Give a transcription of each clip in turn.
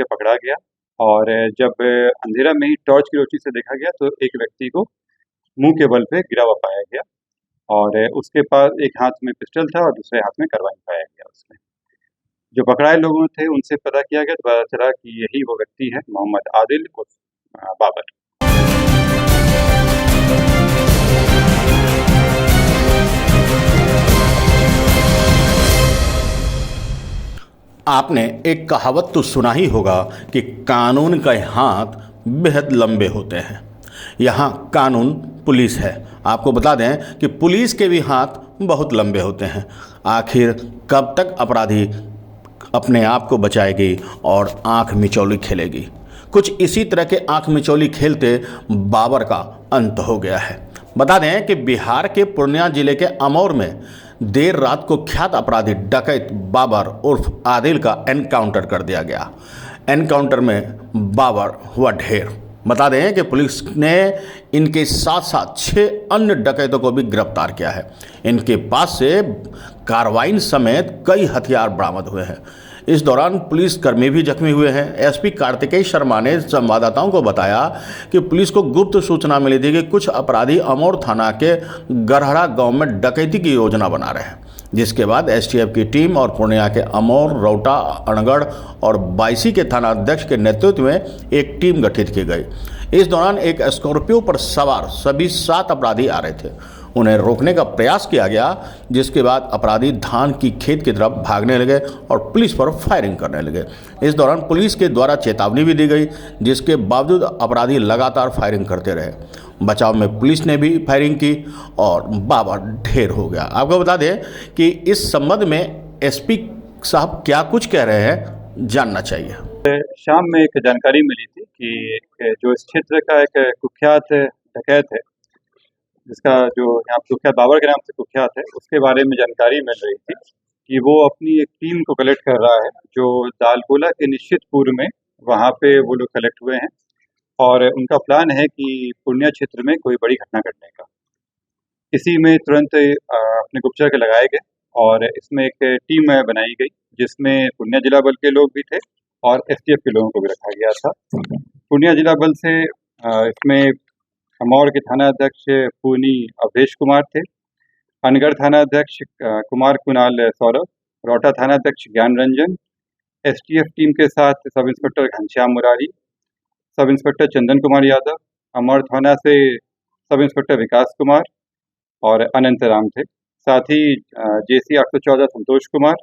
के पकड़ा गया। और जब अंधेरा में ही टॉर्च की रोशनी से देखा गया तो एक व्यक्ति को मुंह के बल पे गिरा हुआ पाया गया। और उसके पास एक हाथ में पिस्टल था और दूसरे हाथ में कार्बाइन पाया गया उसमें। जो पकड़ाए लोगों थे उनसे पता किया गया तो पता चला कि यही वो व्यक्ति है, मोहम्मद आदिल उर्फ बाबर। आपने एक कहावत तो सुना ही होगा कि कानून के हाथ बेहद लंबे होते हैं। यहाँ कानून पुलिस है। आपको बता दें कि पुलिस के भी हाथ बहुत लंबे होते हैं। आखिर कब तक अपराधी अपने आप को बचाएगी और आंख मिचौली खेलेगी? कुछ इसी तरह के आंख मिचौली खेलते बाबर का अंत हो गया है। बता दें कि बिहार के पूर्णिया जिले के अमौर में देर रात को ख्यात अपराधी डकैत बाबर उर्फ आदिल का एनकाउंटर कर दिया गया। एनकाउंटर में बाबर हुआ ढेर। बता दें कि पुलिस ने इनके साथ साथ 6 अन्य डकैतों को भी गिरफ्तार किया है। इनके पास से कार्बाइन समेत कई हथियार बरामद हुए हैं। इस दौरान पुलिसकर्मी भी जख्मी हुए हैं। एसपी कार्तिकेय शर्मा ने संवाददाताओं को बताया कि पुलिस को गुप्त सूचना मिली थी कि कुछ अपराधी अमौर थाना के गरहरा गांव में डकैती की योजना बना रहे हैं, जिसके बाद एसटीएफ की टीम और पूर्णिया के अमौर, रौटा, अनगढ़ और बायसी के थाना अध्यक्ष के नेतृत्व में एक टीम गठित की गई। इस दौरान एक स्कॉर्पियो पर सवार सभी 7 अपराधी आ रहे थे। उन्हें रोकने का प्रयास किया गया, जिसके बाद अपराधी धान की खेत की तरफ भागने लगे और पुलिस पर फायरिंग करने लगे। इस दौरान पुलिस के द्वारा चेतावनी भी दी गई, जिसके बावजूद अपराधी लगातार फायरिंग करते रहे। बचाव में पुलिस ने भी फायरिंग की और बाबर ढेर हो गया। आपको बता दें कि इस संबंध में एसपी साहब क्या कुछ कह रहे हैं, जानना चाहिए। शाम में एक जानकारी मिली थी कि जो इस क्षेत्र का एक कुख्यात डकैत है, जिसका जो यहाँ कुख्यात बाबर के नाम से कुख्यात है, उसके बारे में जानकारी मिल रही थी कि वो अपनी एक टीम को कलेक्ट कर रहा है जो दालकोला के निश्चित पूर्व में वहाँ पे वो लोग कलेक्ट हुए हैं। और उनका प्लान है कि पूर्णिया क्षेत्र में कोई बड़ी घटना घटने का। इसी में तुरंत अपने गुप्तचर के लगाए गए और इसमें एक टीम बनाई गई, जिसमें पूर्णिया जिला बल के लोग भी थे और एसटीएफ के लोगों को भी रखा गया था। पूर्णिया जिला बल से इसमें अमौर के थाना अध्यक्ष पूनी अवधेश कुमार थे, अनगढ़ थाना अध्यक्ष कुमार कुणाल सौरभ, रौटा थाना अध्यक्ष ज्ञान रंजन, एसटीएफ टीम के साथ sub inspector Ghanshyam Murari, sub inspector Chandan Kumar Yadav, Amour थाना से सब इंस्पेक्टर विकास कुमार और अनंत राम थे। साथ ही जेसी 814 संतोष कुमार,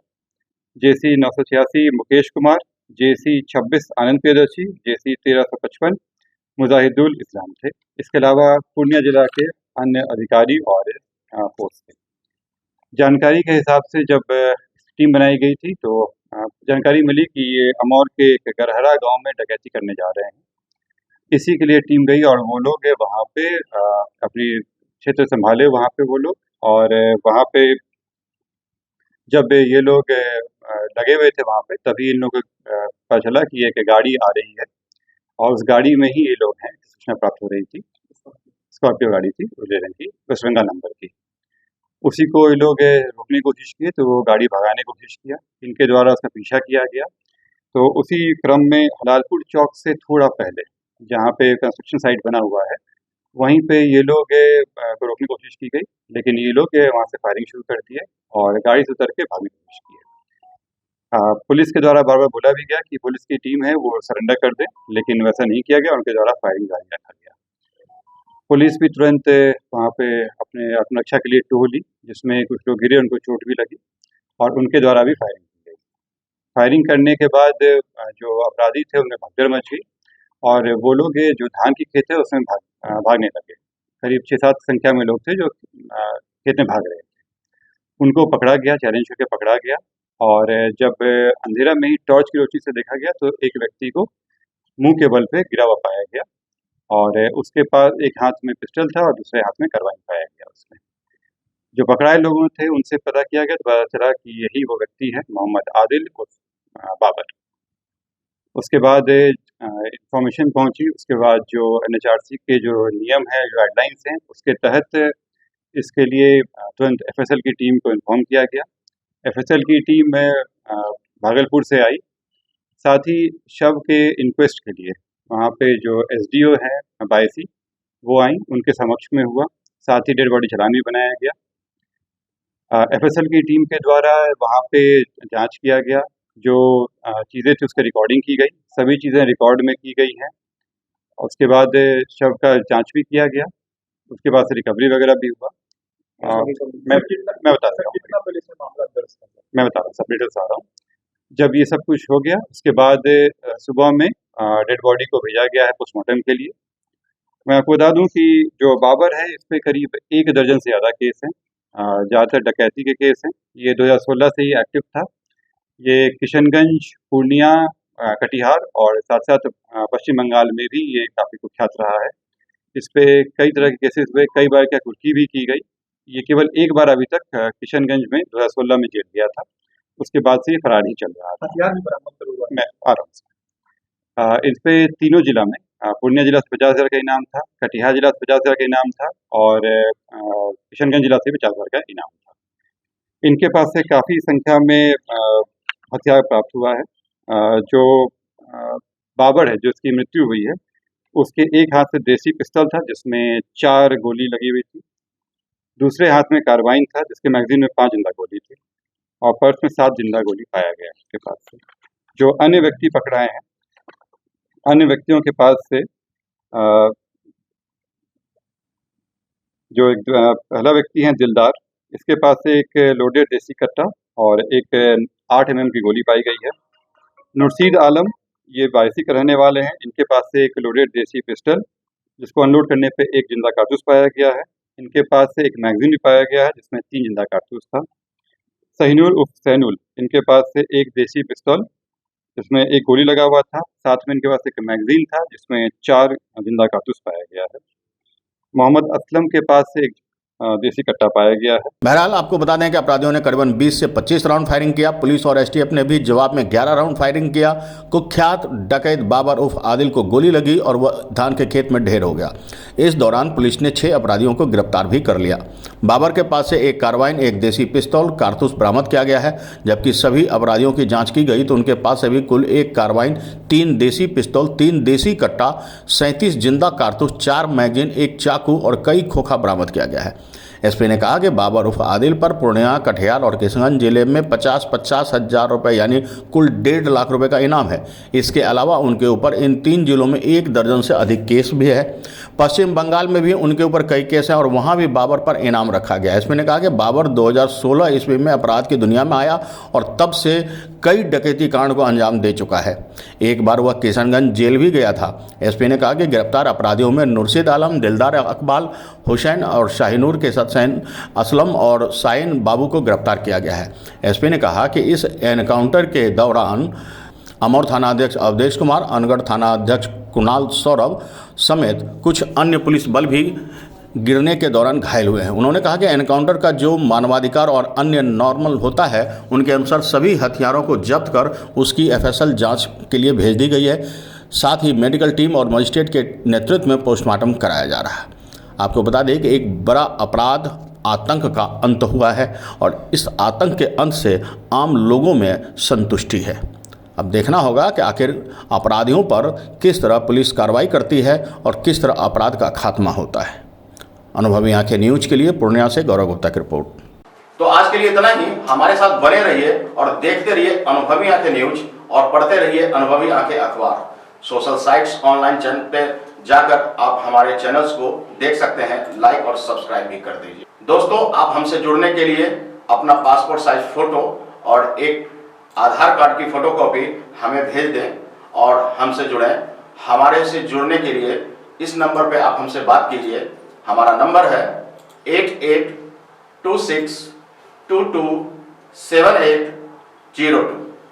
जेसी 986 मुकेश कुमार, जेसी 26 आनंद प्रियदर्शी, जेसी 1355 मुजाहिदुल इस्लाम थे। इसके अलावा पूर्णिया जिला के अन्य अधिकारी और फोर्स थे। जानकारी के हिसाब से जब टीम बनाई गई थी तो जानकारी मिली कि ये अमौर के एक गरहरा गांव में डकैती करने जा रहे हैं। इसी के लिए टीम गई और वो लोग वहाँ पे अपनी क्षेत्र संभाले वहाँ पे वो लोग। और वहाँ पे जब ये लोग लगे हुए थे वहाँ पे, तभी इन लोगों को पता चला कि एक गाड़ी आ रही है और उस गाड़ी में ही ये लोग हैं। सूचना प्राप्त हो रही थी, स्कॉर्पियो गाड़ी थी उजले रंग की, बसरंगा नंबर की। उसी को ये लोग रोकने की कोशिश किए तो वो गाड़ी भगाने की कोशिश किया, इनके द्वारा उसका पीछा किया गया। तो उसी क्रम में हलालपुर चौक से थोड़ा पहले, जहाँ पे कंस्ट्रक्शन साइट बना हुआ है, वहीं पे ये लोग को रोकने की कोशिश की गई, लेकिन ये लोग वहाँ से फायरिंग शुरू कर दी है और गाड़ी से उतर के भागने की कोशिश की है। पुलिस के द्वारा बार बार बोला भी गया कि पुलिस की टीम है वो सरेंडर कर दे, लेकिन वैसा नहीं किया गया। उनके द्वारा फायरिंग जारी रखा गया। पुलिस भी तुरंत वहाँ पे अपने आत्मरक्षा के लिए टूह ली, जिसमें कुछ लोग गिरे, उनको चोट भी लगी और उनके द्वारा भी फायरिंग की गई। फायरिंग करने के बाद जो अपराधी थे उनमें भगदड़ मच गई और वो लोग जो धान की खेत है उसमें भागने लगे। करीब 6-7 संख्या में लोग थे जो खेत में भाग रहे थे। उनको पकड़ा गया, चैलेंज करके पकड़ा गया। और जब अंधेरा में ही टॉर्च की रोशनी से देखा गया तो एक व्यक्ति को मुंह के बल पे गिरा हुआ पाया गया और उसके पास एक हाथ में पिस्टल था और दूसरे हाथ में कार्बाइन पाया गया उसमें। जो पकड़ाए लोगों थे उनसे पता किया गया तो पता चला कि यही वो व्यक्ति है, मोहम्मद आदिल उर्फ बाबर। उसके बाद इंफॉर्मेशन पहुंची, उसके बाद जो एनएचआरसी के जो नियम है, जो गाइडलाइंस हैं, उसके तहत इसके लिए तुरंत एफएसएल की टीम को इन्फॉर्म किया गया। एफएसएल की टीम भागलपुर से आई साथ ही शव के इंक्वेस्ट के लिए वहाँ पे जो एसडीओ है बायसी वो आई, उनके समक्ष में हुआ। साथ ही डेड बॉडी चालान भी बनाया गया। एफएसएल की टीम के द्वारा वहाँ पे जांच किया गया। जो चीज़ें थी उसकी रिकॉर्डिंग की गई, सभी चीज़ें रिकॉर्ड में की गई हैं। उसके बाद शव का जांच भी किया गया, उसके बाद से रिकवरी वगैरह भी हुआ। मैं बता रहा हूँ, मैं बता रहा हूँ, सब डिटेल्स आ रहा हूँ। जब ये सब कुछ हो गया उसके बाद सुबह में डेड बॉडी को भेजा गया है पोस्टमार्टम के लिए। मैं आपको बता दूं कि जो बाबर है इस पे करीब 1 दर्जन से ज़्यादा केस हैं। ज़्यादातर डकैती के केस हैं। ये 2016 से ही एक्टिव था। ये किशनगंज, पूर्णिया, कटिहार और साथ-साथ पश्चिम बंगाल में भी ये काफ़ी कुख्यात रहा है। इस पे कई तरह के केसेस हुए, कई बार क्या कुर्की भी की गई। ये केवल एक बार अभी तक किशनगंज में 2016 में जेल गया था। उसके बाद से ये फरार ही चल रहा था। हथियार भी बरामद हुआ। मैं आ रहा हूँ। इस पे तीनों जिला में पूर्णिया जिला से 50,000 का इनाम था, कटिहार जिला से 50,000 का इनाम था और किशनगंज जिला से 50,000 का इनाम था। इनके पास से काफ़ी संख्या में हथियार प्राप्त हुआ है। जो बाबर है, जो इसकी मृत्यु हुई है, उसके एक हाथ से देसी पिस्तौल था जिसमें 4 गोली लगी हुई थी। दूसरे हाथ में कार्बाइन था जिसके मैगजीन में 5 जिंदा गोली थी और पर्स में 7 जिंदा गोली पाया गया उसके पास से। जो अन्य व्यक्ति पकड़ाए हैं, अन्य व्यक्तियों के पास से जो एक पहला व्यक्ति है दिलदार, इसके पास से एक लोडेड देसी कट्टा और एक 8 mm की गोली पाई गई है। नुरशीद आलम, ये बायसी के रहने वाले हैं। इनके पास से एक लोडेड देसी पिस्टल जिसको अनलोड करने पे एक जिंदा कारतूस पाया गया है। इनके पास से एक मैगजीन भी पाया गया है जिसमें 3 जिंदा कारतूस था। सहीनुल उर्फ सैनुल, इनके पास से एक देसी पिस्तौल जिसमें एक गोली लगा हुआ था, साथ में इनके पास एक मैगजीन था जिसमें 4 जिंदा कारतूस पाया गया है। मोहम्मद असलम के पास से एक देसी कट्टा पाया गया है। बहरहाल आपको बता दें कि अपराधियों ने करीबन 20 से 25 राउंड फायरिंग किया। पुलिस और एसटीएफ ने भी जवाब में 11 राउंड फायरिंग किया। कुख्यात डकैत बाबर उर्फ आदिल को गोली लगी और वह धान के खेत में ढेर हो गया। इस दौरान पुलिस ने 6 अपराधियों को गिरफ्तार भी कर लिया। बाबर के पास से एक कार्बाइन, एक देसी पिस्तौल, कारतूस बरामद किया गया है। जबकि सभी अपराधियों की जाँच की गई तो उनके पास से भी कुल 1 कार्बाइन, 3 देसी पिस्तौल, 3 देसी कट्टा, 37 जिंदा कारतूस, 4 मैगजीन, 1 चाकू और कई खोखा बरामद किया गया है। एसपी ने कहा कि बाबर उर्फ आदिल पर पूर्णिया, कटिहार और किशनगंज जिले में 50-50 हज़ार रुपये यानी कुल 1.5 लाख रुपए का इनाम है। इसके अलावा उनके ऊपर इन 3 जिलों में 1 दर्जन से अधिक केस भी है। पश्चिम बंगाल में भी उनके ऊपर कई केस हैं और वहाँ भी बाबर पर इनाम रखा गया। एसपी ने कहा कि बाबर 2016 ईस्वी में अपराध की दुनिया में आया और तब से कई डकैती कांड को अंजाम दे चुका है। एक बार वह किशनगंज जेल भी गया था। एसपी ने कहा कि गिरफ्तार अपराधियों में नुरशीद आलम, दिलदार इकबाल, हुसैन और शाहीनूर के साथ सैन असलम और साइन बाबू को गिरफ्तार किया गया है। एसपी ने कहा कि इस एनकाउंटर के दौरान अमौर थाना अध्यक्ष अवधेश कुमार, अनगढ़ थाना अध्यक्ष कुणाल सौरभ समेत कुछ अन्य पुलिस बल भी गिरने के दौरान घायल हुए हैं। उन्होंने कहा कि एनकाउंटर का जो मानवाधिकार और अन्य नॉर्मल होता है उनके अनुसार सभी हथियारों को जब्त कर उसकी एफएसएल जांच के लिए भेज दी गई है। साथ ही मेडिकल टीम और मजिस्ट्रेट के नेतृत्व में पोस्टमार्टम कराया जा रहा है। आपको बता दें कि एक बड़ा अपराध आतंक का अंत हुआ है और इस आतंक के अंत से आम लोगों में संतुष्टि है। अब देखना होगा कि आखिर अपराधियों पर किस तरह पुलिस कार्रवाई करती है और किस तरह अपराध का खात्मा होता है। अनुभवी आंखें न्यूज के लिए पूर्णिया से गौरव गुप्ता की रिपोर्ट। तो आज के लिए इतना ही। हमारे साथ बने रहिए और देखते रहिए अनुभवी आंखें न्यूज और पढ़ते रहिए अनुभवी आंखें अखबार। सोशल साइट्स, ऑनलाइन चैनल पे जाकर आप हमारे चैनल्स को देख सकते हैं, लाइक और सब्सक्राइब भी कर दीजिए। दोस्तों, आप हमसे जुड़ने के लिए अपना पासपोर्ट साइज फोटो और एक आधार कार्ड की फोटोकॉपी हमें भेज दें और हमसे जुड़ें। हमारे से जुड़ने के लिए इस नंबर पे आप हमसे बात कीजिए। हमारा नंबर है 8826227802।